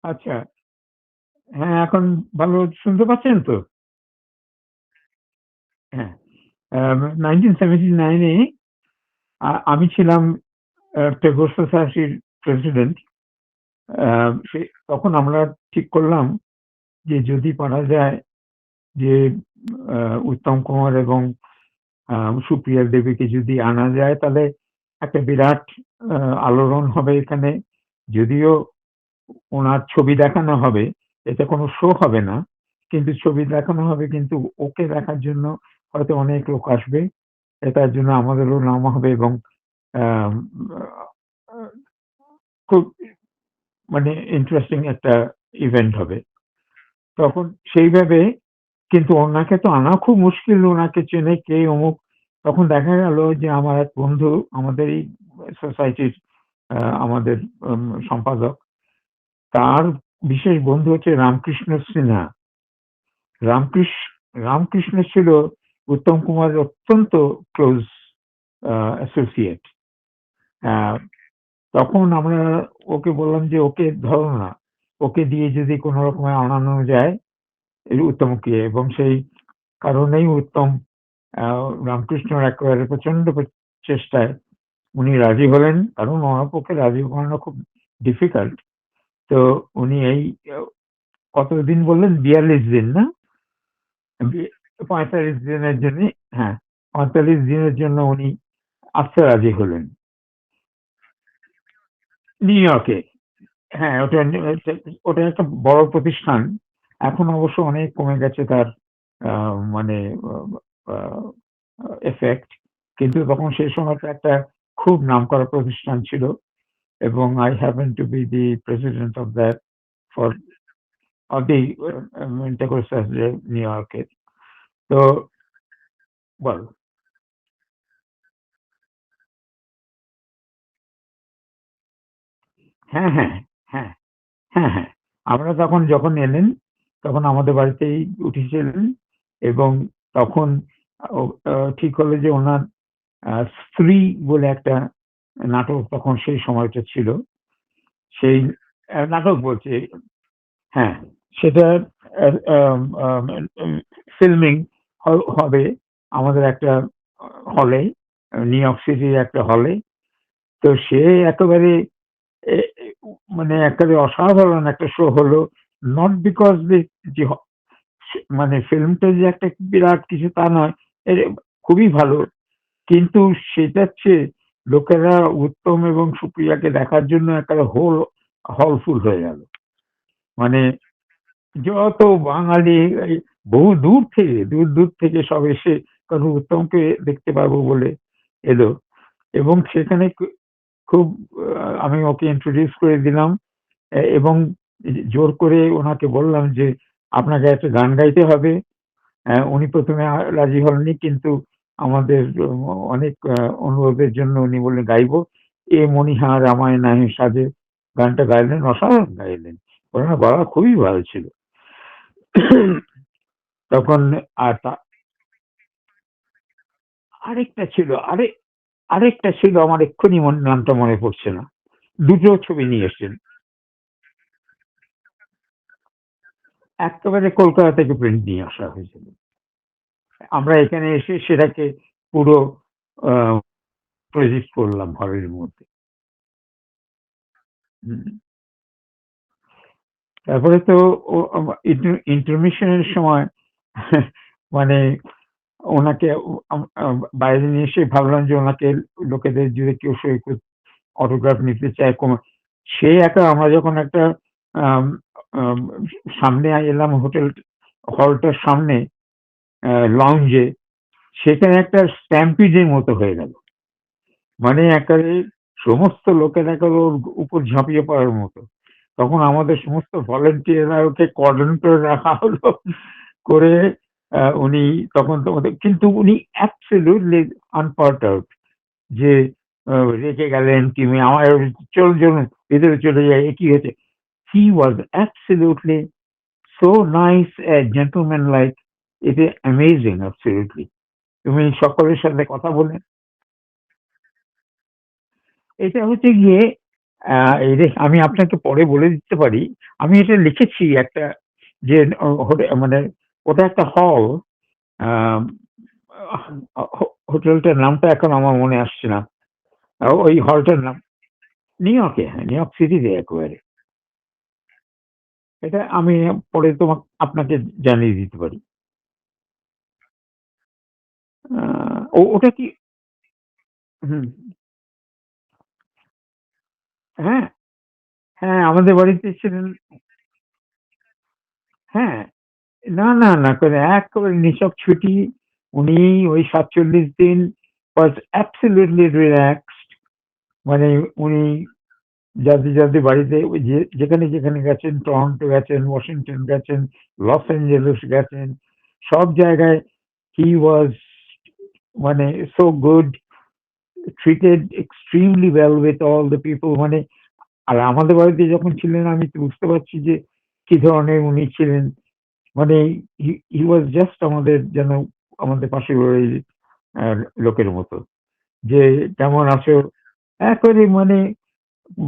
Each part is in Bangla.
আচ্ছা। হ্যাঁ, এখন ভালো শুনতে পাচ্ছেন তো? হ্যাঁ। 1979 এ আমি ছিলাম টেগোর সোসাইটির প্রেসিডেন্ট। আ সে তখন আমরা ঠিক করলাম যে যদি পারা যায় যে আ উত্তম কুমার এবং আ সুপ্রিয়া দেবীকে যদি আনা যায় তাহলে একটা বিরাট আ আলোড়ন হবে এখানে। যদিও উনার ছবি দেখানো হবে, এটা কোনো শো হবে না। কিন্তু ছবি দেখানো হবে কিন্তু ওকে দেখার জন্য হয়তো অনেক লোক আসবে। এটার জন্য আমাদেরও নাম হবে এবং আম আ খুব মানে ইন্টারেস্টিং একটা ইভেন্ট হবে। তখন সেইভাবে কিন্তু ওনাকে তো আনা খুব মুশকিল, ওনাকে চেনে কে অমুক। তখন দেখা গেল যে আমার এক বন্ধু আমাদের এই সোসাইটির আ আমাদের সম্পাদক, তার বিশেষ বন্ধু হচ্ছে রামকৃষ্ণ সিনহা। রামকৃষ রামকৃষ্ণ ছিল উত্তম কুমারের অত্যন্ত ক্লোজ আ অ্যাসোসিয়েট। আ তখন আমরা ওকে বললাম যে, "ওকে ধরো না। ওকে দিয়ে যদি কোন রকমে আনানো যায় এই উত্তমকে" এবং সেই কারণেই উত্তম আ রামকৃষ্ণর একেবারে প্রচন্ড চেষ্টায় উনি রাজি হলেন। কারণ ওনার পক্ষে রাজি করানো খুব ডিফিকাল্ট। তো উনি এই আ কতদিন বললেন? ৪২ দিন না? বি ৪৫ দিনের জন্যে হ্যাঁ, ৪৫ দিনের জন্য উনি আসতে রাজি হলেন। নিউ ইয়র্কে। হ্যাঁ, ওটা একটা বড় প্রতিষ্ঠান। এখন অবশ্য অনেক কমে গেছে তার আ মানে আ ইফেক্ট। কিন্তু তখন সেই সময়টা একটা খুব নামকরা প্রতিষ্ঠান ছিল এবং I happen to be the president of that for of the Integral Society new ইয়র্কের। তো বল হ্যাঁ, হ্যাঁ, হ্যাঁ, হ্যাঁ, হ্যাঁ। আমরা তখন যখন এলেন, তখন আমাদের বাড়িতেই উঠেছিলেন এবং তখন ও ঠিক হলো যে উনার 'স্ত্রী' বলে একটা নাটক তখন সেই সময়টা ছিল। সেই নাটক বলছি হ্যাঁ, সেটার অ্যা আম আম উম ফিল্মিং হবে আমাদের একটা হলে, নিউ ইয়র্ক সিটির একটা হলে। তো সে একেবারে এ এ মানে একেবারে অসাধারণ একটা শো হলো। নট বিকজ যে মানে ফিল্মটা যে একটা বিরাট কিছু তা নয়। এ খুবই ভালো। কিন্তু সেটার চেয়ে লোকেরা উত্তম এবং সুপ্রিয়াকে দেখার জন্য একেবারে হল ফুল হয়ে গেল। মানে যত বাঙালি এই বহু দূর থেকে সব এসে কারণ উত্তমকে দেখতে পারবো বলে এলো এবং সেখানে খুব আমি ওকে ইন্ট্রোডিউস করে দিলাম এবং জোর করে ওনাকে বললাম যে, "আপনাকে একটা গান গাইতে হবে।" উনি ১ম এ রাজি হননি কিন্তু আমাদের অনেক অনুরোধের জন্য উনি বললেন, "গাইবো।" "এ মণিহার আমায় নাহি সাজে" গানটা গাইলেন, অসাধারণ গাইলেন। ওনার গলা খুবই ভালো ছিল। তখন আর আরেকটা ছিল আরেকটা ছিল আমার এক্ষুনি নামটা মনে পড়ছে না। দুটো ছবি নিয়ে এসছেন। এক্কেবারে কলকাতা থেকে প্রিন্ট নিয়ে আসা হয়েছিল। আমরা এখানে এসে সেটাকে পুরো আ প্রজেক্ট করলাম হলের মধ্যে। হুম। তারপরে তো ও ইন্টারমিশন এর সময় মানে উনাকে ও আম আম বাইরে নিয়ে এসে ভাবলাম যে উনাকে লোকেদের যদি কেউ সই অটোগ্রাফ নিতে চায় সে একা আমরা যখন একটা আম আম সামনে এলাম হলটার সামনে লাউঞ্জে সেখানে একটা স্ট্যাম্পিড এর মতো হয়ে গেল। মানে একেবারে সমস্ত লোকেরা একেবারে ওর উপর ঝাঁপিয়ে পড়ার মতো। তখন আমাদের সমস্ত ভলান্টিয়াররা ওকে কর্ডন করে রাখা হলো। করে উনি তখন তো ওদের কিন্তু উনি অ্যাবসোলিউটলি আনপারটার্বড যে আ রেগে গেলেন কিংবা আমার চলুন, চলুন ভেতরে চলে যাই। এ কি হয়েছে? He was absolutely so nice and gentleman-like. It is amazing absolutely. তুমি সকলের সাথে কথা বলে এটা হচ্ছে গিয়ে আমি আপনাকে পরে বলে দিতে পারি। আমি এটা লিখেছি একটা যে মানে ওটা একটা হল। আম হোটেলটার নামটা এখন আমার মনে আসছে না। ওই হলটার নাম নিউ ইয়র্কে, হ্যাঁ, নিউ ইয়র্ক সিটিতে একেবারে। এটা আমি পরে আপনাকে জানিয়ে দিতে পারি। আ ওটা কি? হুম, হ্যাঁ, হ্যাঁ, আমাদের বাড়িতে ছিলেন। হ্যাঁ, না, করে একেবারে নিছক ছুটি। উনি ওই ৪৭ দিন was absolutely relaxed। মানে উনি যাদের বাড়িতে ওই যেখানে গেছেন, টরন্টো গেছেন, ওয়াশিংটন গেছেন, লস এঞ্জেলস গেছেন, সব জায়গায় he was মানে so good, treated extremely well with all the people। মানে আর আমাদের বাড়িতে যখন ছিলেন আমি তো বুঝতে পারছি যে কি ধরনের উনি ছিলেন। মানে হি ওয়াজ জাস্ট আমাদের যেন আমাদের পাশের বাড়ির লোকের মতো। যে কেমন আছো? একেবারে মানে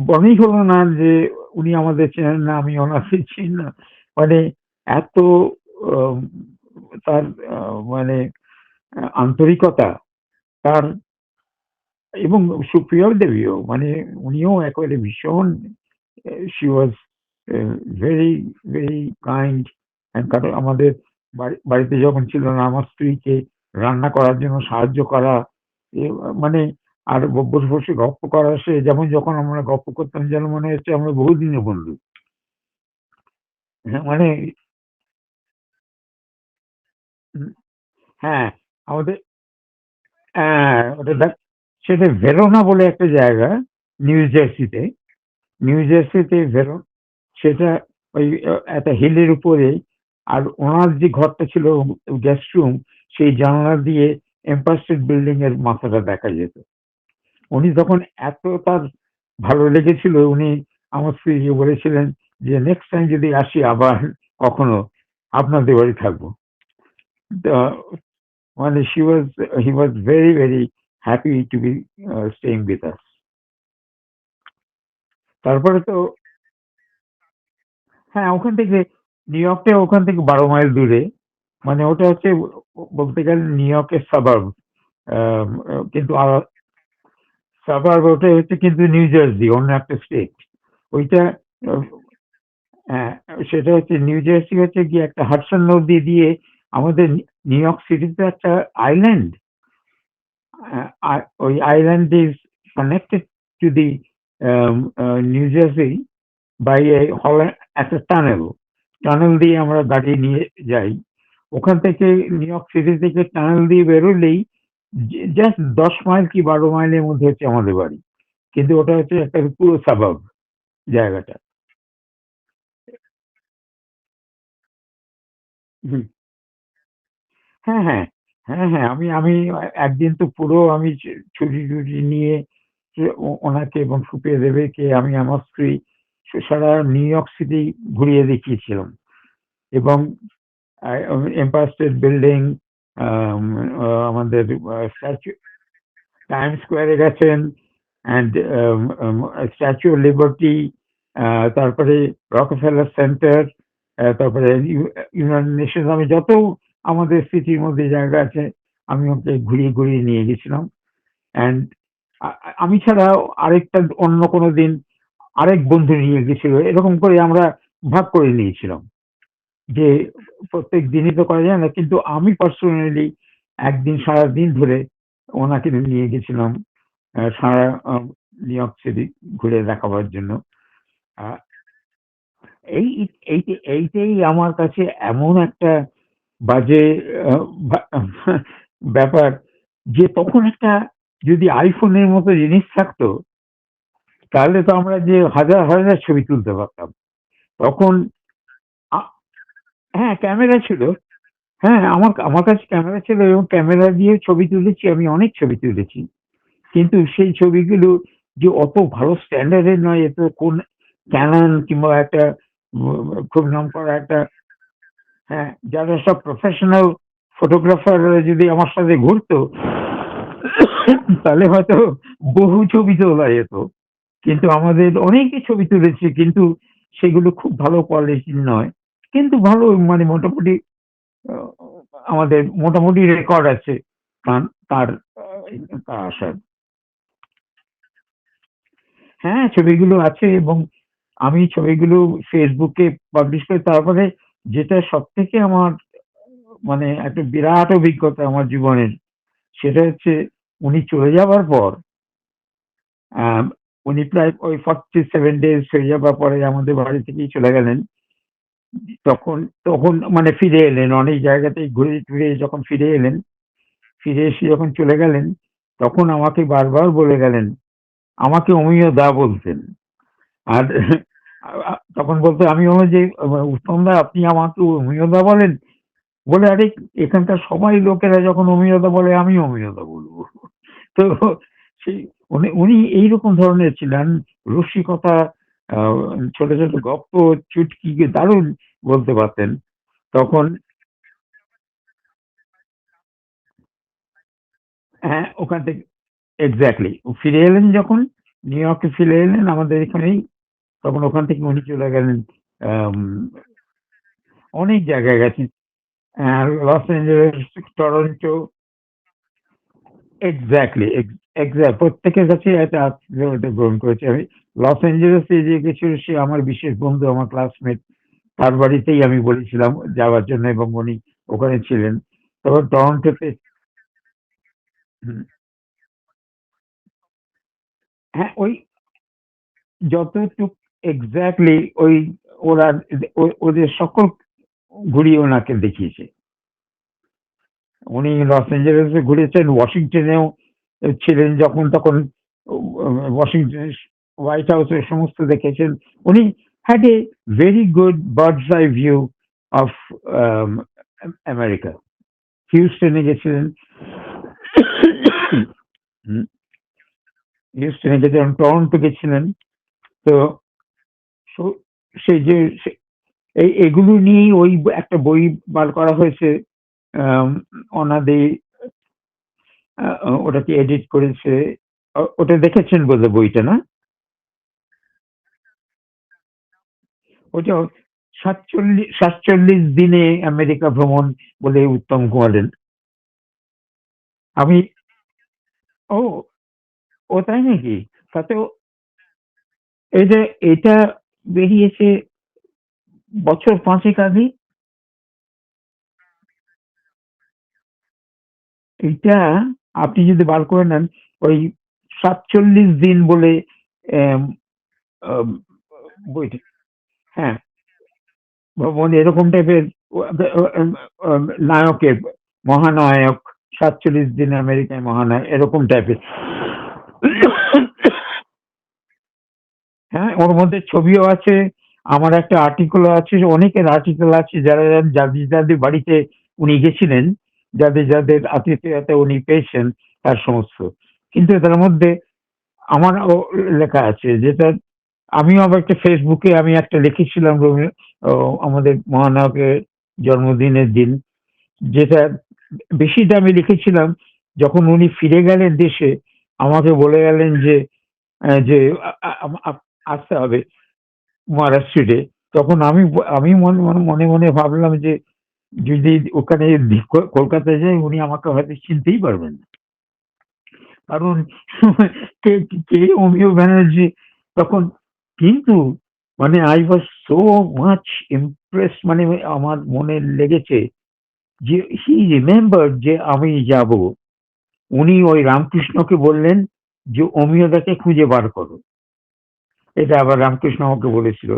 মনেই হলো না যে উনি আমাদের চেনেন না, আমি ওনাকে চিনি না। মানে এত আম তার মানে আন্তরিকতা, তার এবং সুপ্রিয়া দেবীও মানে উনিও একেবারে ভীষণ she was very, very kind। কারণ আমাদের বাড়িতে যখন ছিল না আমার স্ত্রীকে রান্না করার জন্য সাহায্য করা। এ মানে আর বসে গল্প করা, সে যেমন যখন আমরা গল্প করতাম যেন মনে হচ্ছে আমরা বহুদিনের বন্ধু। হ্যাঁ, মানে উম হ্যাঁ, আমাদের ওটা সেটা ভেরোনা বলে একটা জায়গা নিউ জার্সিতে। নিউ জার্সিতে সেটা ওই একটা হিলের উপরে। আর ওনার যে ঘরটা ছিল গেস্ট রুম, সেই জানালা দিয়ে এম্পায়ার স্টেট বিল্ডিং এর মাথাটা দেখা যেত। উনি তখন এত তার ভালো লেগেছিল, উনি আমার স্ত্রীকে বলেছিলেন যে নেক্সট টাইম যদি আসি আবার কখনো আপনাদের বাড়ি থাকবো। তা মানে he was very, very happy to be staying with us. তারপরে তো হ্যাঁ, ওখান থেকে নিউ ইয়র্কটা ওখান থেকে ১২ মাইল দূরে। মানে ওটা হচ্ছে বলতে গেলে নিউ ইয়র্কের সাবার্ব। আম কিন্তু সাবার্ব ওটা হচ্ছে কিন্তু নিউ জার্সি, অন্য একটা স্টেট। ওইটা আ হ্যাঁ, সেটা হচ্ছে নিউ জার্সি হচ্ছে গিয়ে একটা হাডসন নদী দিয়ে আমাদের নিউ ইয়র্ক সিটিতে একটা আইল্যান্ড। ওই island is connected to the New Jersey by a একটা টানেল। টানেল দিয়ে আমরা গাড়ি নিয়ে যাই। ওখান থেকে নিউ ইয়র্ক সিটি থেকে টানেল দিয়ে বেরোলেই জাস্ট ১০ মাইল কি ১২ মাইলের মধ্যে হচ্ছে আমাদের বাড়ি। কিন্তু ওটা হচ্ছে একটা পুরো সাবাব জায়গাটা। হুম। হ্যাঁ, হ্যাঁ। আমি আমি একদিন তো পুরো আমি ছুটি-টুটি নিয়ে ওনাকে এবং সুপ্রিয়া দেবীকে আমি আমার স্ত্রী সারা নিউ ইয়র্ক সিটি ঘুরিয়ে দেখিয়েছিলাম। এবং আ এম্পায়ার স্টেট বিল্ডিং, আম আমাদের স্ট্যাচু টাইম স্কোয়ারে গেছেন অ্যান্ড স্ট্যাচু অফ লিবার্টি, তারপরে রকফেলার সেন্টার, তারপরে ইউনাইটেড নেশনস। আমি যত আমাদের সিটির মধ্যে জায়গা আছে আমি ওকে ঘুরিয়ে নিয়ে গেছিলাম। অ্যান্ড আমি ছাড়া আরেকটা অন্য কোনো দিন আরেক বন্ধু নিয়ে গেছিল। এরকম করে আমরা ভাগ করে নিয়েছিলাম। যে প্রত্যেক দিনই তো করা যায় না। কিন্তু আমি পার্সোনালি একদিন সারাদিন ধরে ওনাকে নিয়ে গেছিলাম সারা নিউ ইয়র্ক সিটি ঘুরে দেখাবার জন্য। আ এই এইটাই আমার কাছে এমন একটা বাজে আ বা ব্যাপার যে তখন একটা যদি আইফোনের মতো জিনিস থাকতো, তাহলে তো আমরা যে হাজার ছবি তুলতে পারতাম। তখন আ হ্যাঁ, ক্যামেরা ছিল। হ্যাঁ, আমার আমার কাছে ক্যামেরা ছিল এবং ক্যামেরা দিয়ে ছবি তুলেছি, আমি অনেক ছবি তুলেছি। কিন্তু সেই ছবিগুলো যে অত ভালো স্ট্যান্ডার্ড এর নয়, এ তো কোন Canon কিংবা একটা খুব নামকরা একটা হ্যাঁ, যারা সব প্রফেশনাল ফটোগ্রাফাররা যদি আমার সাথে ঘুরতো তাহলে হয়তো বহু ছবি তোলা যেত। কিন্তু আমাদের অনেকই ছবি তুলেছি, কিন্তু সেগুলো খুব ভালো কোয়ালিটির নয়। কিন্তু ভালো মানে মোটামুটি আ আমাদের মোটামুটি রেকর্ড আছে তার তার আসার। হ্যাঁ, ছবিগুলো আছে এবং আমি ছবিগুলো Facebook এ পাবলিশ করি। তারপরে যেটা সবথেকে আমার মানে একটা বিরাট অভিজ্ঞতা আমার জীবনের, সেটা হচ্ছে উনি চলে যাবার পর আম উনি প্রায় ওই 47 ডেজ হয়ে যাবার পরে আমাদের বাড়ি থেকেই চলে গেলেন। তখন তখন মানে ফিরে এলেন। অনেক জায়গাতেই ঘুরে টুরে যখন ফিরে এলেন, ফিরে এসে যখন চলে গেলেন, তখন আমাকে বারবার বলে গেলেন। আমাকে অমিয় দা বলতেন। আর তখন বলতো আমি বললাম যে, উত্তম দা আপনি আমাকে অমিয় দা বলেন?" বলে, "আরে এখানকার সবাই লোকেরা যখন অমিয় দা বলে আমিও অমিয় দা বলব।" তো সেই উনি উনি এইরকম ধরনের ছিলেন। রসিকতা, আ ছোট, ছোট গপ্প, চুটকি দারুণ বলতে পারতেন। তখন হ্যাঁ, ওখান থেকে এক্সাক্টলি। ফিরে এলেন যখন, নিউ ইয়র্কে ফিরে এলেন আমাদের এখানেই, তখন ওখান থেকে উনি চলে গেলেন আম অনেক জায়গায় গেছেন। লস এঞ্জেলেস, টরন্টো এক্সাক্টলি, প্রত্যেকের কাছে একটা আত্মীয়তা গ্রহণ করেছি আমি। লস এঞ্জেলেসে যে গেছিল সে আমার বিশেষ বন্ধু, আমার ক্লাসমেট। তার বাড়িতেই আমি বলেছিলাম যাওয়ার জন্য এবং উনি ওখানে ছিলেন। তখন টরন্টোতে হুম, হ্যাঁ, ওই যতটুক এক্সাক্টলি ওই ওরা ওদের সকল ঘুরিয়ে ওনাকে দেখিয়েছে। উনি লস এঞ্জেলেসে ঘুরেছেন, ওয়াশিংটনেও ছিলেন যখন তখন ওয়াশিংটন হোয়াইট হাউসের সমস্ত দেখেছেন। উনি had a very good bird's eye view of America. হিউস্টনে গেছিলেন। হুম, হিউস্টনে গেছিলেন, টরন্টো গেছিলেন। তো সো- সেই যে এগুলো নিয়েই ওই একটা বই বার করা হয়েছে। আম, অনাদি ওটাকে এডিট করেছে। ওটা দেখেছেন বোধহয় বইটা, না? ওটা ৪৭ দিনে আমেরিকা ভ্রমণ বলে উত্তম কুমারের। আমি ও ও তাই নাকি? তাতেও এই যে এটা বেরিয়েছে বছর ৫ আগে। এইটা আপনি যদি বার করে নেন, ওই ৪৭ দিন বলে আম, আম, বইটা, হ্যাঁ, মানে এরকম টাইপের নায়কের, মহানায়ক, ৪৭ দিন আমেরিকায় মহানায়ক এরকম টাইপের। হ্যাঁ, ওর মধ্যে ছবিও আছে। আমার একটা আর্টিকেলও আছে, অনেকের আর্টিকেল আছে যারা যাদের যাদের বাড়িতে উনি গেছিলেন, যাদের যাদের আতিথেয়তা উনি পেয়েছেন তার সমস্ত। কিন্তু তার মধ্যে আমারও লেখা আছে, যেটা আমিও আবার একটা ফেসবুকে আমি একটা লিখেছিলাম আমাদের মহানায়কের জন্মদিনের দিন, যেটা বেশিটা আমি লিখেছিলাম। যখন উনি ফিরে গেলেন দেশে, আমাকে বলে গেলেন যে যে আসতে হবে মহারাষ্ট্রে। তখন আমি মনে মনে ভাবলাম যে যদি ওখানে কলকাতায় যাই উনি আমাকে হয়তো চিনতেই পারবেন না। কারণ কে কে অমিয় ব্যানার্জি তখন। কিন্তু মানে I was so much Impress, মানে আমার মনে লেগেছে যে হি রিমেম্বার যে আমি যাব। উনি ওই রামকৃষ্ণকে বললেন যে অমিয়দাকে খুঁজে বার করো। এটা আবার রামকৃষ্ণ আমাকে বলেছিল।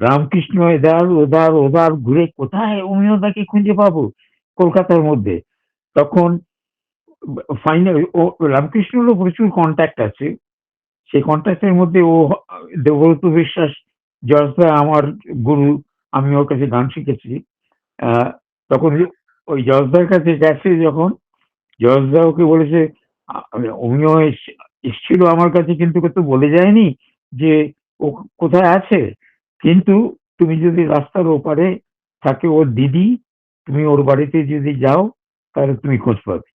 রামকৃষ্ণ এধার ওধার ওধার ঘুরে কোথায় অমিয়দাকে খুঁজে পাবো কলকাতার মধ্যে। তখন ফাইনাল ও রামকৃষ্ণেরও প্রচুর কন্ট্যাক্ট আছে। সেই কন্ট্যাক্টের মধ্যে ও দেবব্রত বিশ্বাস, জর্জদা আমার গুরু, আমি ওর কাছে গান শিখেছি। তখন ওই জর্জদার কাছে গেছে যখন, জর্জদা ওকে বলেছে, অমিয় এসছিল আমার কাছে কিন্তু তো বলে যায়নি যে ও কোথায় আছে। কিন্তু তুমি যদি রাস্তার ওপারে থাকে ওর দিদি, তুমি ওর বাড়িতে যদি যাও তাহলে তুমি খোঁজ পাবে।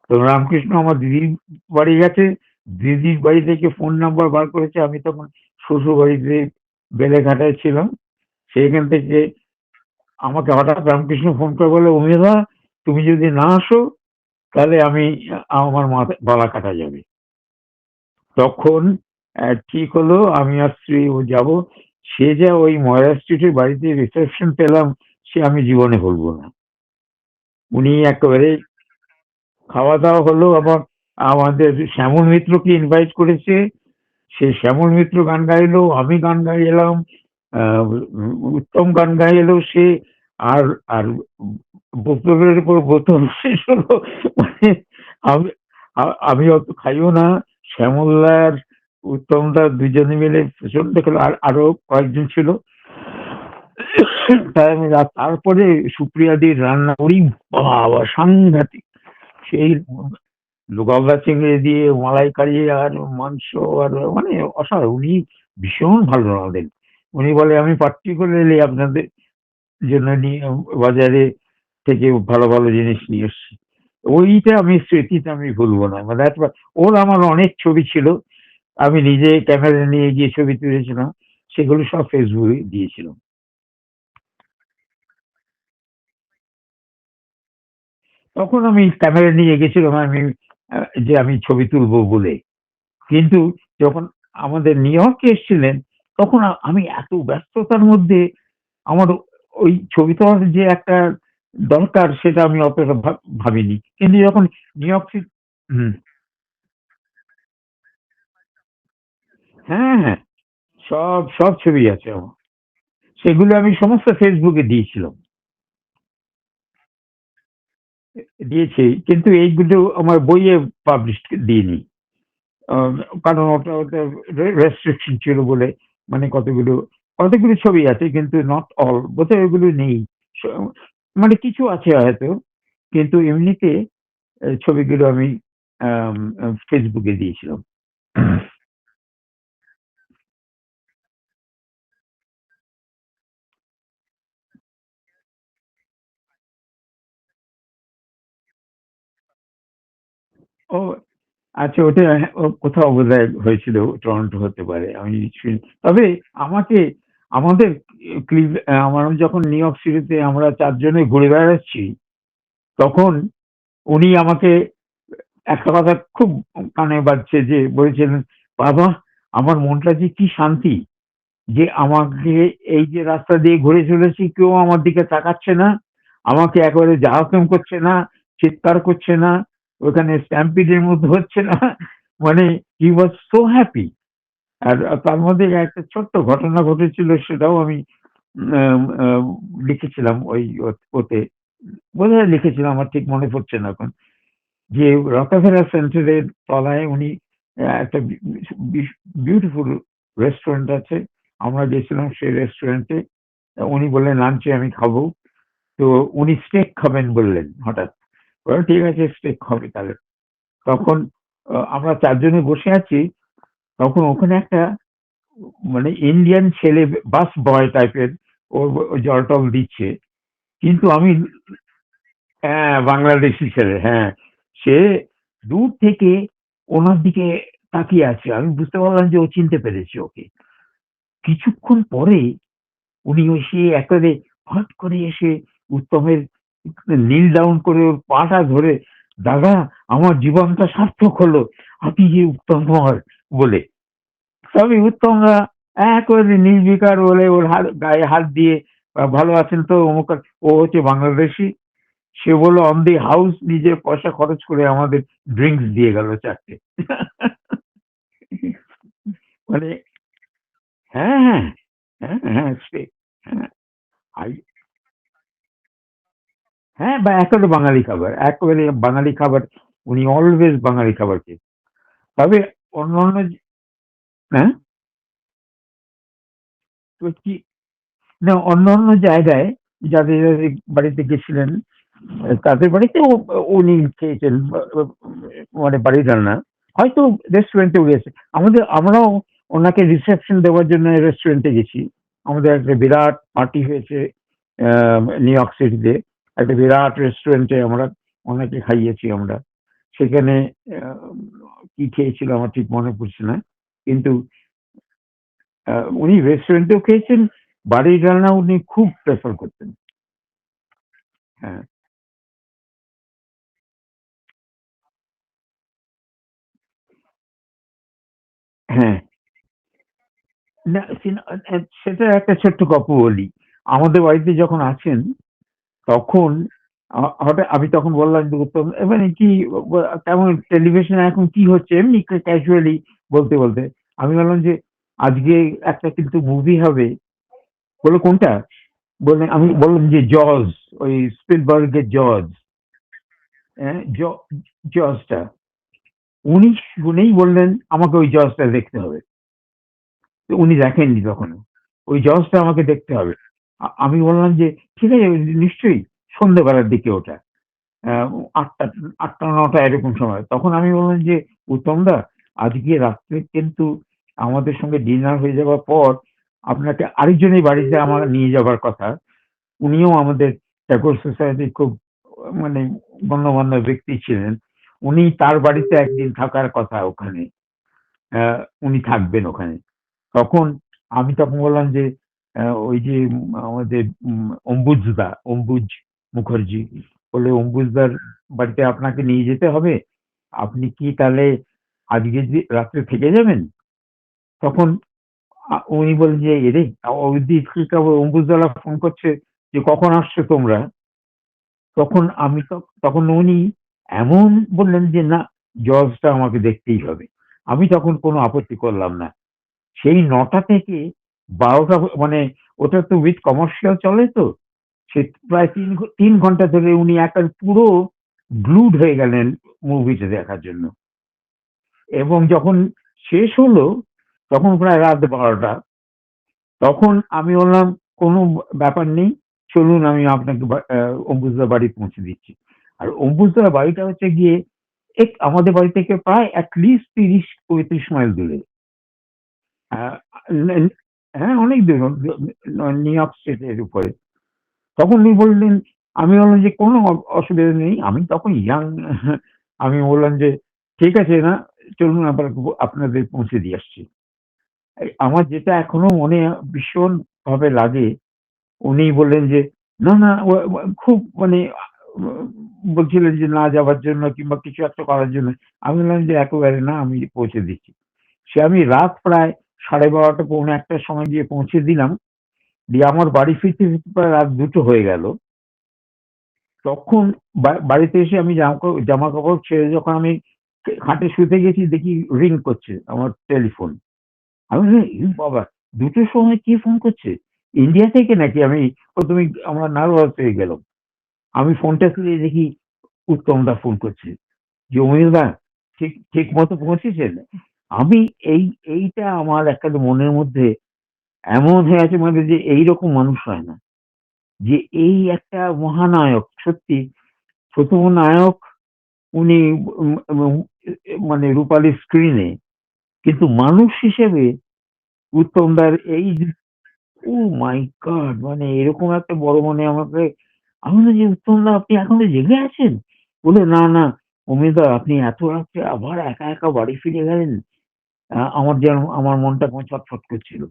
তো রামকৃষ্ণ আমার দিদির বাড়ি গেছে, দিদির বাড়ি থেকে ফোন নাম্বার বার করেছে। আমি তখন শ্বশুর বাড়িতে বেলেঘাটায় ছিলাম। সেইখান থেকে আমাকে হঠাৎ রামকৃষ্ণ ফোন করে বলে, "অমিয়দা, তুমি যদি না আসো তাহলে আমার গলা কাটা যাবে।" তখন ঠিক হলো আমি আর স্ত্রী যাব। সে যা ওই ময়রা স্ট্রিটের বাড়িতে রিসেপশন পেলাম, সে আমি জীবনে ভুলব না। উনি একেবারে খাওয়া-দাওয়া হলো, আবার আমাদের শ্যামল মিত্রকে ইনভাইট করেছে। সে শ্যামল মিত্র গান গাইলো, আমি গান গাইলাম, আ উত্তম গান গাইলো সে। আর আর বোতলের উপর বোতল শেষ হলো। মানে আমি আমি অত খাইও না। শ্যামলদা আর উত্তমদা দুজনে মিলে প্রচন্ড খেলো। আর আরো কয়েকজন ছিল। তাই আমি তারপরে সুপ্রিয়াদির রান্না, ওরে বাবা! সাংঘাতিক! সেই গলদা চিংড়ি দিয়ে মালাইকারি আর মাংস, আর মানে অসাধারণ। উনি ভীষণ ভালো রাঁধেন। উনি বলে, "আমি পার্টিকুলারলি আপনাদের জন্য নিয়ে বাজারে থেকে ভালো, ভালো জিনিস নিয়ে এসছি।" ওইটা আমি স্মৃতিতে আমি ভুলব না। মানে ওর আমার অনেক ছবি ছিল। আমি নিজে ক্যামেরা নিয়ে গিয়ে ছবি তুলেছিলাম। সেগুলো সব ফেসবুকে দিয়েছিলাম। তখন আমি ক্যামেরা নিয়ে গেছিলাম, আ যে আমি ছবি তুলবো বলে। কিন্তু যখন আমাদের নিউ ইয়র্কে এসছিলেন, তখন আমি এত ব্যস্ততার মধ্যে আমার ওই ছবি তোলার যে একটা দরকার, সেটা আমি অতটা ভাবিনি। কিন্তু যখন নিউ ইয়র্ক হুম, হ্যাঁ, হ্যাঁ। সব ছবি আছে আমার। সেগুলো আমি সমস্ত ফেসবুকে দিয়েছিলাম। দিয়েছি। কিন্তু এইগুলো আমার বইয়ে পাবলিশ দিইনি। আ কারণ ওটা রেস্ট্রিকশন ছিল বলে। মানে কতগুলো ছবি আছে, কিন্তু নট অল। বোধহয় ওগুলো নেই। স মানে কিছু আছে হয়তো। কিন্তু এমনিতে ছবিগুলো আমি আম আ ফেসবুকে দিয়েছিলাম। ও আচ্ছা, ওটা কোথাও বোধহয় হয়েছিল। টরন্টো হতে পারে। আমি শুনি। তবে আমাকে আমাদের আমরা যখন নিউ ইয়র্ক সিটিতে আমরা ৪ জনে ঘুরে বেড়াচ্ছি, তখন উনি আমাকে একটা কথা খুব কানে বাজছে, যে বলেছিলেন, "বাবা! আমার মনটা যে কি শান্তি, যে আমাকে এই যে রাস্তা দিয়ে ঘুরে চলেছি, কেউ আমার দিকে তাকাচ্ছে না। আমাকে একেবারে জ্বালাতন করছে না, চিৎকার করছে না, ওখানে স্ট্যাম্পিড এর মধ্যে হচ্ছে না।" মানে হি ওয়াজ সো হ্যাপি। আর তার মধ্যে একটা ছোট্ট ঘটনা ঘটেছিল, সেটাও আমি আম আ লিখেছিলাম ওতে। বোধহয় লিখেছিলাম, আমার ঠিক মনে পড়ছে না এখন। যে রকফেলার সেন্টারের তলায় উনি একটা বিউটিফুল রেস্টুরেন্ট আছে। আমরা গেছিলাম সেই রেস্টুরেন্টে। উনি বললেন, "লাঞ্চে আমি খাবো।" তো উনি স্টেক খাবেন বললেন হঠাৎ। বললাম, "ঠিক আছে, স্টেক হবে তাহলে।" তখন আমরা ৪ জনে বসে আছি। তখন ওখানে একটা মানে ইন্ডিয়ান ছেলে, বাস বয় টাইপের, ও জল-টল দিচ্ছে। কিন্তু আমি হ্যাঁ, বাংলাদেশী ছেলে, হ্যাঁ। সে দূর থেকে ওনার দিকে তাকিয়ে আছে। আমি বুঝতে পারলাম যে ও চিনতে পেরেছে ওকে। কিছুক্ষণ পরে উনি এসে একেবারে হট করে এসে উত্তমের নীল ডাউন করে ওর পাটা ধরে, "দাদা, আমার জীবনটা সার্থক হলো। আপনি যে উত্তম কুমার" বলে। তবে উত্তমরা একেবারে নির্বিকার বলে ওর গায়ে হাত দিয়ে, "ভালো আছেন তো?" অমুক। ও হচ্ছে বাংলাদেশী। সে বলল অন দি হাউস, নিজের পয়সা খরচ করে আমাদের ড্রিংকস দিয়ে গেল ৪ টে। মানে হ্যাঁ, হ্যাঁ, হ্যাঁ, হ্যাঁ, হ্যাঁ, আই হ্যাঁ, বা একেবারে বাঙালি খাবার। একেবারে বাঙালি খাবার। উনি অলওয়েজ বাঙালি খাবার খেতেন। তবে অন্যান্য হ্যাঁ? তো কি না, অন্যান্য জায়গায় যাদের বাড়িতে গেছিলেন, তাদের বাড়িতেও উনি খেয়েছেন, মানে বাড়ির রান্না। হয়তো রেস্টুরেন্টেও গেছে। আমরাও ওনাকে রিসেপশন দেওয়ার জন্য রেস্টুরেন্টে গেছি। আমাদের একটা বিরাট পার্টি হয়েছে আ নিউ ইয়র্ক সিটিতে। একটা বিরাট রেস্টুরেন্টে আমরা ওনাকে খাইয়েছি আমরা। সেখানে আ কি খেয়েছিল আমার ঠিক মনে পড়ছে না। কিন্তু উনি রেস্টুরেন্টেও খেয়েছেন, বাড়ির রান্না উনি খুব প্রেফার করতেন। হ্যাঁ, হ্যাঁ। না সেটা একটা ছোট্ট গল্প বলি। আমাদের বাড়িতে যখন আসেন তখন হঠাৎ আমি তখন বললাম যে, "উত্তম মানে কি কেমন টেলিভিশনে এখন কি হচ্ছে?" এমনি ক্যাজুয়ালি বলতে। আমি বললাম যে, "আজকে একটা কিন্তু মুভি হবে।" বলল, "কোনটা?" আমি বললাম যে, "জজ" ওই স্পিলবার্গের 'জজ', হ্যাঁ? 'জজ'টা। উনি শুনেই বললেন, "আমাকে ওই 'জজ'টা দেখতে হবে।" তো উনি দেখেননি তখনো। ওই 'জজ'টা আমাকে দেখতে হবে। আমি বললাম যে, "ঠিক আছে নিশ্চয়ই।" সন্ধ্যেবেলার দিকে ওটা। অ্যা ৮ঃ০০ ৮ঃ০০-৯ঃ০০ এরকম সময়। তখন আমি বললাম যে, "উত্তম দা, আজকে রাত্রে কিন্তু আমাদের সঙ্গে ডিনার হয়ে যাওয়ার পর আপনাকে আরেকজনের বাড়িতে আমার নিয়ে যাবার কথা। উনিও আমাদের ট্যাগর সোসাইটির খুব মানে গণ্যমান্য ব্যক্তি ছিলেন। উনি তার বাড়িতে একদিন থাকার কথা ওখানে। অ্যা উনি থাকবেন ওখানে।" তখন আমি তখন বললাম যে, ওই যে আমাদের অম্বুজ মুখার্জি বলল, "অম্বুজদার বাড়িতে আপনাকে নিয়ে যেতে হবে। আপনি কি তাহলে আজকে রাত্রে থেকে যাবেন?" তখন উনি বললেন যে, "এরে অম্বুজদালা ফোন করছে যে, 'কখন আসছো তোমরা?' তখন আমি তখন উনি এমন বললেন যে, "না, জজটা আমাকে দেখতেই হবে।" আমি তখন কোনো আপত্তি করলাম না। সেই ৯টা থেকে ১২টা মানে ওটা তো উইথ কমার্শিয়াল চলে তো। সে প্রায় ৩ ঘন্টা ধরে উনি একটা পুরো গ্লুড হয়ে গেলেন মুভিটা দেখার জন্য। এবং যখন শেষ হলো তখন প্রায় রাত ১২টা। তখন আমি বললাম, "কোনো ব্যাপার নেই। চলুন আমি আপনাকে অম্বুজদার বাড়ি পৌঁছে দিচ্ছি।" আর অম্বুজদার বাড়িটা হচ্ছে গিয়ে আমাদের বাড়ি থেকে প্রায় এট লিস্ট ৩০-৩৫ মাইল দূরে। আ লেন হ্যাঁ, অনেক দূর নিউ ইয়র্ক স্টেটের উপরে। তখন উনি বললেন, আমি বললাম যে, "কোনো অসুবিধা নেই।" আমি তখন ইয়াং আমি বললাম যে, "ঠিক আছে না, চলুন আপনাদের পৌঁছে দিয়ে আসছি।" আমার যেটা এখনো মনে ভীষণভাবে লাগে, উনি বললেন যে, "না, না" খুব মানে উ বলছিলেন যে না যাবার জন্য কিংবা কিছু একটা করার জন্য। আমি বললাম যে, "একেবারে না, আমি পৌঁছে দিচ্ছি।" আমি রাত প্রায় ১২:৩০ পৌনে ১ টার সময় গিয়ে পৌঁছে দিলাম। দিয়ে আমার বাড়ি ফিরতে প্রায় রাত ২টো হয়ে গেল। তখন বাড়িতে এসে আমি জামাকাপড় ছেড়ে যখন আমি খাটে শুতে গেছি দেখি রিং করছে আমার টেলিফোন। আমি বললাম, "এ বাবা! ২টোর সময় কে ফোন করছে? ইন্ডিয়া থেকে নাকি?" আমি ১ম এই আমরা নার্ভাস হয়ে গেলাম। আমি ফোনটা তুলে দেখি উত্তম দা ফোন করছে। যে, "অমিয় দা ঠিক মতো পৌঁছেছেন?" আমি এইটা আমার একেবারে মনের মধ্যে এমন হয়ে আছে মানে যে এইরকম মানুষ হয় না। যে এই একটা মহানায়ক সত্যি ১ম নায়ক উনি এবং মানে রূপালী স্ক্রিনে কিন্তু মানুষ হিসেবে উত্তমদার এই যে ওহ মাই গড! মানে এরকম একটা বড় মনে আমাকে আমি বললাম যে, "উত্তমদা আপনি এখনো জেগে আছেন?" বলল, "না, অমিয়দা আপনি এত রাত্রে আবার একা বাড়ি ফিরে গেলেন। আমার যেন আমার মনটা কেমন ছটফট করছিল।"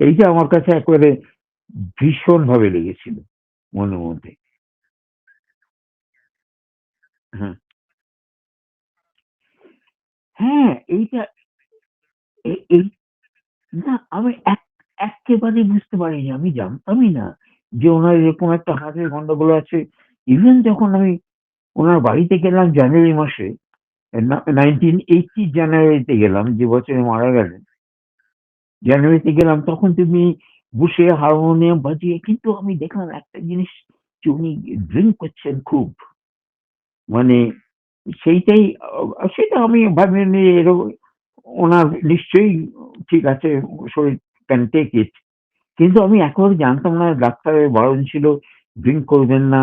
এইটা আমার কাছে একেবারে ভীষণভাবে লেগেছিল মনের মধ্যে। হ্যাঁ, হ্যাঁ, এইটা এই না আমি এক্কেবারেই বুঝতে পারিনি। আমি জানতামই না যে উনার এরকম একটা হার্টের গন্ডগোল আছে। ইভেন যখন আমি উনার বাড়িতে গেলাম জানুয়ারি মাসে, 1980 জানুয়ারিতে গেলাম যে বছরে মারা গেলেন। জানুয়ারিতে গেলাম তখন তুমি বসে হারমোনিয়াম বাজিয়ে কিন্তু আমি দেখলাম একটা জিনিস যে উনি ড্রিংক করছেন খুব। মানে সেইটাই সেটা আমি ভাবিনি উনার নিশ্চয়ই ঠিক আছে শরীর ক্যান টেক ইট। কিন্তু আমি একেবারে জানতাম না ডাক্তারের বারণ ছিল ড্রিংক করবেন না।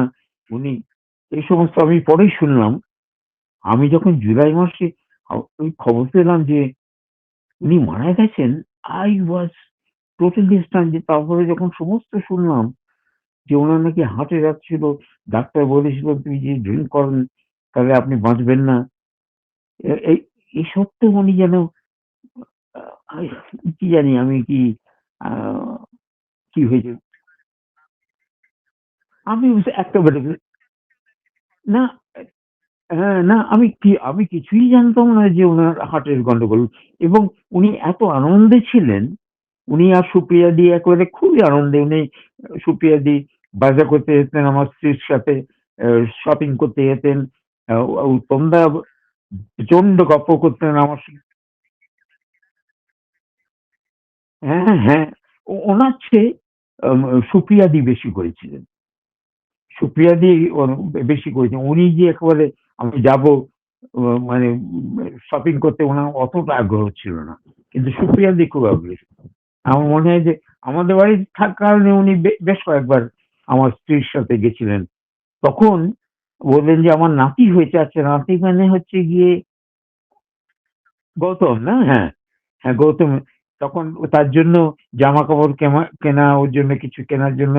উনি এই সমস্ত আমি পরেই শুনলাম। আমি যখন জুলাই মাসে ওই খবর পেলাম যে উনি মারা গেছেন, I was totally stunned যে তারপরে যখন সমস্ত শুনলাম যে উনার নাকি হার্ট অ্যাটাক ছিল। ডাক্তার বলেছিল, "আপনি যদি ড্রিংক করেন তাহলে আপনি বাঁচবেন না।" এই এই সত্ত্বেও উনি যেন আ কি জানি আমি কি আ কি হয়েছে? আমি একেবারে না, না আমি কিছুই জানতাম না যে উনার হার্টের গন্ডগোল এবং উনি এত আনন্দে ছিলেন, উনি আর সুপ্রিয়া দি একেবারে খুবই আনন্দে উনি সুপ্রিয়া দি বাজার করতে যেতেন আমার স্ত্রীর সাথে, আ শপিং করতে যেতেন। উত্তম দা প্রচন্ড গল্প করতেন আমার হ্যাঁ, হ্যাঁ। ওনার চেয়ে আম সুপ্রিয়া দি বেশি করেছিলেন। সুপ্রিয়া দি বেশি করেছেন। উনি যে একেবারে আমি যাবো মানে শপিং করতে উনার অতটা আগ্রহ ছিল না। কিন্তু সুপ্রিয়া দি খুব আগ্রহী। আমার মনে হয় যে আমাদের বাড়িতে থাকার কারণে উনি বেশ কয়েকবার আমার স্ত্রীর সাথে গেছিলেন। তখন বললেন যে আমার নাতি হয়েছে। আচ্ছা নাতি মানে হচ্ছে গিয়ে গৌতম না? হ্যাঁ, হ্যাঁ গৌতম। তখন তার জন্য জামাকাপড় কেনা, ওর জন্য কিছু কেনার জন্য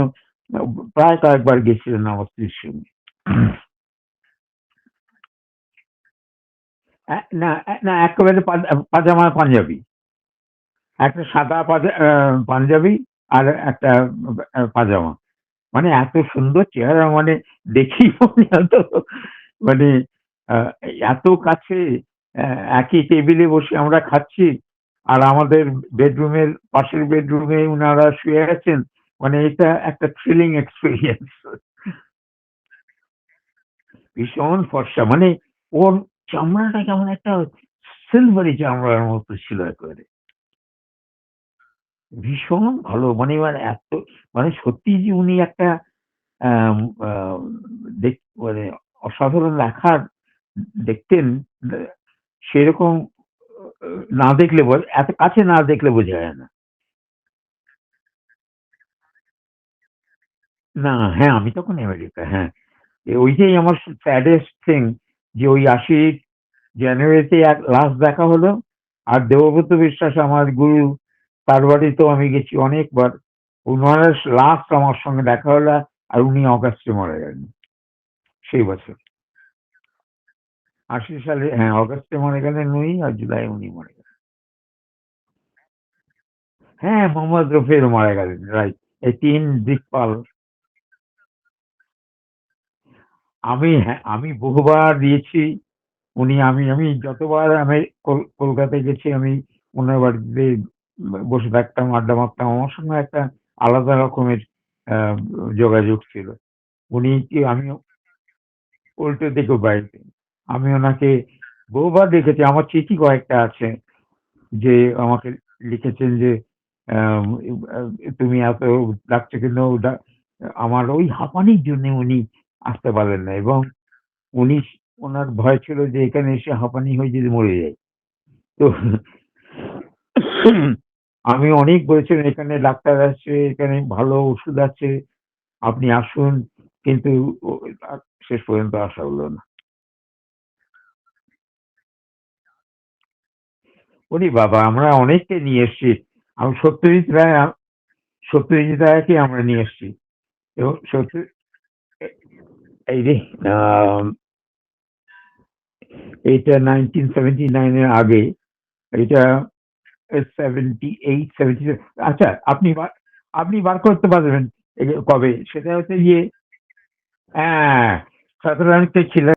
আ প্রায় কয়েকবার গেছিলেন আমার স্ত্রীর সঙ্গে। না একেবারে পাজামা পাঞ্জাবি। একটা সাদা পাঞ্জাবি আর একটা পাজামা। মানে এত সুন্দর চেহারা মানে দেখেই মনে হতো মানে আ এত কাছে অ্যা একই টেবিলে বসে আমরা খাচ্ছি। আর আমাদের বেডরুমের পাশের বেডরুমে উনারা শুয়ে আছেন। মানে এটা একটা থ্রিলিং এক্সপেরিয়েন্স। ভীষণ ফর্সা। মানে ওর চামড়াটা কেমন একটা সিলভারি চামড়ার মতো ছিল একেবারে। ভীষণ ভালো মানে এত মানে সত্যিই যে উনি একটা আম আ দেখ মানে অসাধারণ দেখার দেখতেন দে সেরকম আ না দেখলে এত কাছে না দেখলে বোঝা যায় না। না, হ্যাঁ, আমি তখন আমেরিকা, হ্যাঁ। ওইটাই আমার স্যাডেস্ট থিং যে ওই ৮০ জানুয়ারিতে লাস্ট দেখা হলো। আর দেবব্রত বিশ্বাস আমার গুরু, তার বাড়িতেও আমি গেছি অনেকবার। উনার লাস্ট আমার সঙ্গে দেখা হলো আর উনি অগাস্টে মারা গেলেন সেই বছর। ৮০ সালে হ্যাঁ, অগাস্টে মারা গেলেন উনি আর জুলাইয়ে উনি মারা গেলেন। হ্যাঁ, মোহাম্মদ রফিও মারা গেলেন, রাইট। এই ৩ দিকপাল। আমি বহুবার দিয়েছি। আমি যতবার আমি কলকাতায় গেছি আমি উনার বাড়িতে বসে থাকতাম, আড্ডা মারতাম। আমার সঙ্গে একটা আলাদা রকমের আ যোগাযোগ ছিল। উনি কি আমি উল্টো দিকেও বাড়িতে। আমি ওনাকে বহুবার দেখেছি। আমার চিঠি কয়েকটা আছে যে আমাকে লিখেছেন যে আম আ তুমি এত ডাকছো কেন? আমার ওই হাঁপানির জন্য উনি আসতে পারলেন না এবং উনি উনার ভয় ছিল যে এখানে এসে হাঁপানি হয়ে যদি মরে যাই। তো আমি অনেক বলেছিলাম এখানে ডাক্তার আছে, এখানে ভালো ওষুধ আছে, আপনি আসুন। কিন্তু ও আ শেষ পর্যন্ত আসা হলো না। ওরে বাবা! আমরা অনেককে নিয়ে এসছি। আমি সত্যজিৎ রায়কে আমরা নিয়ে এসছি। এবং এ এই যে আম এইটা 1979 এর আগে, এটা 78, 77 আচ্ছা আপনি বার করতে পারবেন কবে? সেটা হচ্ছে গিয়ে হ্যাঁ, ১৭ তে ছিলেন